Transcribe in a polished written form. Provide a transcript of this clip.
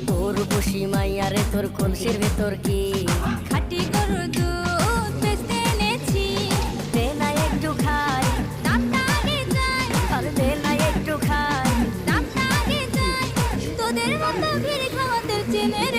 তোর বসি মাইয়ারে তোর কলসির ভেতর কি খাটি গরুর দুধ বেচতে এনেছি। দে না একটু খাই, দামটা আগে যায়, আর দে না একটু খাই। দামটা আগে যায়। তোদের মতো ভিড় খাওয়াতে চেনে রে